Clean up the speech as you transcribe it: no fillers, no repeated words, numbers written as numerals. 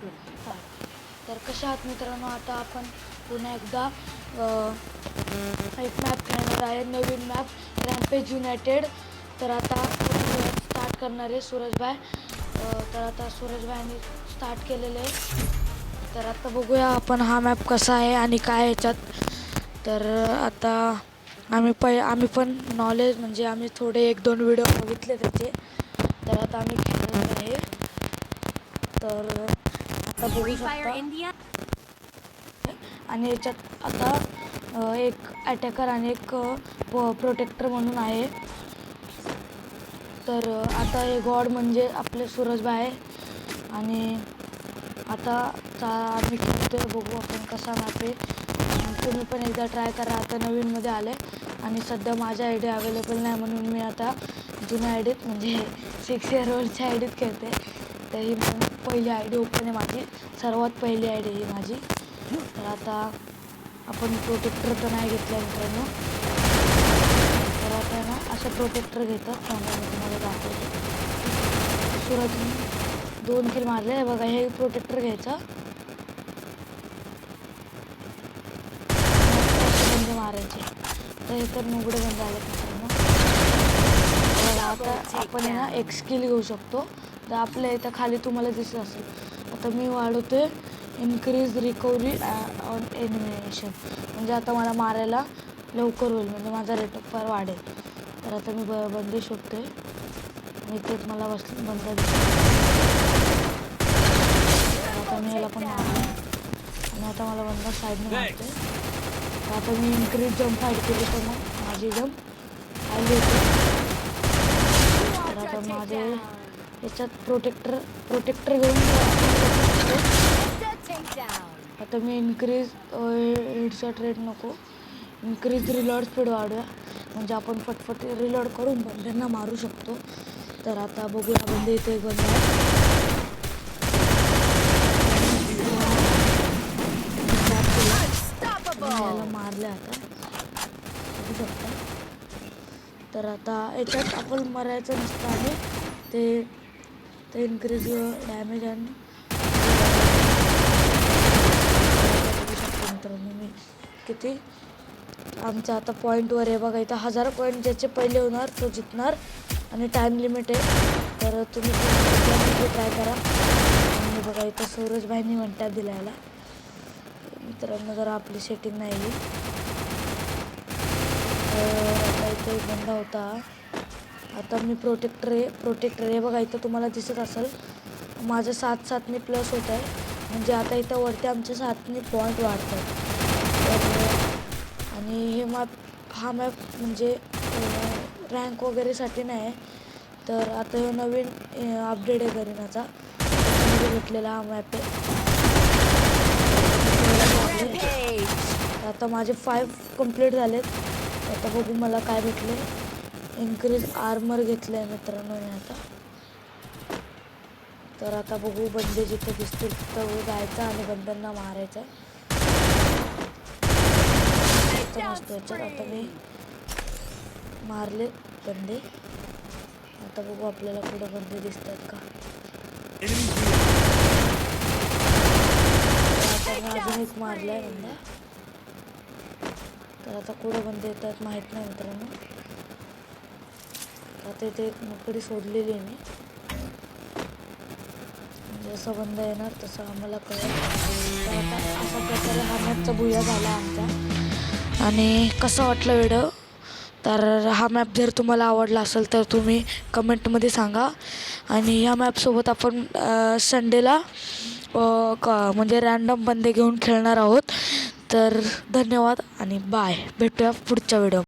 तर कशा आहात मित्रांनो, आता आपण पुन्हा एकदा एक मॅप खेळणार आहे, नवीन मॅप रॅम्पेज युनायटेड. तर आता स्टार्ट करणार आहे सूरजभाई. तर आता सूरजभाईने स्टार्ट केलेलं आहे. तर आता बघूया आपण हा मॅप कसा आहे आणि काय ह्याच्यात. तर आता आम्ही पण नॉलेज म्हणजे आम्ही थोडे 1-2 व्हिडिओ बघितले त्याचे. तर आता आम्ही खेळणार आहे. तर आता बघू शकता. आणि याच्यात आता एक अटॅकर आणि एक प्रोटेक्टर म्हणून आहे. तर आता हे गॉड म्हणजे आपले सूरजभाई आहे. आणि आता आम्ही खेळतोय, बघू आपण कसा मॅप आहे. तुम्ही पण एकदा ट्राय करा. आता नवीनमध्ये आले आणि सध्या माझ्या आय डी अवेलेबल नाही, म्हणून मी आता जुन्या आय डीत म्हणजे 6 year oldच्या आय डीत खेळते. तर ही पहिली आय डी ओपन आहे माझी, सर्वात पहिली आय डी ही माझी. तर आता आपण प्रोटेक्टर तर नाही घेतला मित्रांनो. तर आता ना असं प्रोटेक्टर घेतात, मी तुम्हाला दाखवतो. सूरजने 2 किल मारले आहे बघा. हे प्रोटेक्टर घ्यायचं, बंद मारायचे. तर हे तर नुगडे बंद आले मित्रांनो. आता आपण ना एक स्किल घेऊ शकतो. तर आपल्या इथं खाली तुम्हाला दिसत असेल. आता मी वाढवते इन्क्रीज रिकव्हरी ऑन एनिमेशन, म्हणजे आता मला मारायला लवकर होईल, म्हणजे माझा रेट ऑफ फायर वाढेल. तर आता मी बंदी शोधते आणि तेच मला बंद दिसतो. आता मी याला पण मारतो आणि आता मला बंद साईडने मारते. तर आता मी इन्क्रीज जम्प फाईट केली तर मग माझी जम्प आली होती. तर आता माझे याच्यात प्रोटेक्टर घेऊन आता मी इन्क्रीज हेडशॉट रेट नको, इन्क्रीज रिलोड स्पीड वाढूया, म्हणजे आपण पटपट रिलोड करून बंद्यांना मारू शकतो. तर आता बघूया बंद इथे एक बंद याला मारले आता बघू शकता. तर आता याच्यात आपण मरायचं नसतं आणि ते इन्क्रीज डॅमेज आणि मित्रांनो मी किती आमचं आता पॉईंटवर आहे बघा. इथं 1000 पॉईंट ज्याचे पहिले होणार तो जिंकणार आणि टाईम लिमिट आहे. तर तुम्ही ट्राय करा. आणि बघा इथं सूरजभाईंनी म्हणतात दिला याला. मित्रांनो जरा आपली सेटिंग नाही आहे. आता इथे एक बंदा होता. आता मी प्रोटेक्टर आहे बघा. इथं तुम्हाला दिसत असेल माझं 7-7 प्लस होत आहे, म्हणजे आता इथं वरती आमच्या 7 पॉईंट वाढतात. आणि हे हा मॅप म्हणजे रँक वगैरेसाठी नाही आहे. तर आता हे नवीन अपडेट आहे गरीनाचा, भेटलेला हा मॅप आहे. आता माझे 5 कंप्लीट झालेत. आता बघू मला काय भेटले. इन्क्रीज आर्मर घेतलं आहे मित्रांनो आता. तर आता बघू बंदे जिथे दिसतील तिथं जायचं आणि बंदांना मारायचं. मस्त याच्यात आता मी मारले बंदे. आता बघू आपल्याला पुढे बंदे दिसतात का. आता अजून एक मारलाय बंदा. तर आता पुढे बंदे येतात माहीत नाही मित्रांनो. आता इथे एक नोकरी सोडलेली आहे मी, जसं बंद येणार तसं आम्हाला कळेल. तर आता अशा प्रकारे हा मॅपचा भुया झाला आमचा. आणि कसा वाटला व्हिडिओ. तर हा मॅप जर तुम्हाला आवडला असेल तर तुम्ही कमेंटमध्ये सांगा. आणि ह्या मॅपसोबत आपण संडेला म्हणजे रॅन्डम बंदे घेऊन खेळणार आहोत. तर धन्यवाद आणि बाय, भेटूया पुढच्या व्हिडिओ.